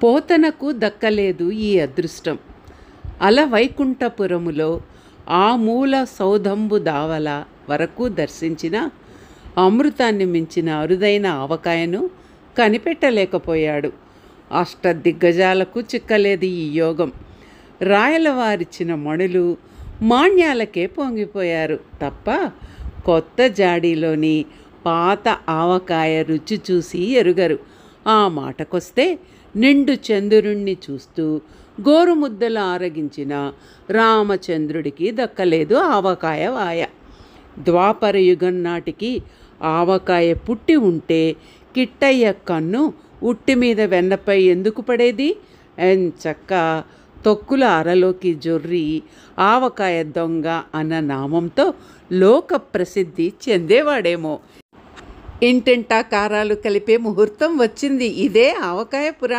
పోతనకు దక్కలేదు ఈ అదృష్టం. అలవైకుంఠపురములో ఆ మూల సౌధంబు దావల వరకు దర్శించిన అమృతాన్ని మించిన అరుదైన ఆవకాయను కనిపెట్టలేకపోయాడు. అష్టదిగ్గజాలకు చిక్కలేదు ఈ యోగం. రాయలవారిచ్చిన మణులు మాణ్యాలకే పొంగిపోయారు తప్ప కొత్త జాడీలోని పాత ఆవకాయ రుచి చూసి ఎరుగరు. ఆ మాటకొస్తే నిండు చంద్రుణ్ణి చూస్తూ గోరుముద్దలు ఆరగించిన రామచంద్రుడికి దక్కలేదు ఆవకాయ వాయ. ద్వాపర యుగం నాటికి ఆవకాయ పుట్టి ఉంటే కిట్టయ్య కన్ను ఉట్టి మీద వెన్నపై ఎందుకు పడేది? ఎంచక్క తొక్కుల అరలోకి జొర్రి ఆవకాయ దొంగ అన్న నామంతో లోక ప్రసిద్ధి చెందేవాడేమో. ఇంటింటా కారాలు కలిపే ముహూర్తం వచ్చింది. ఇదే ఆవకాయ పురాణం.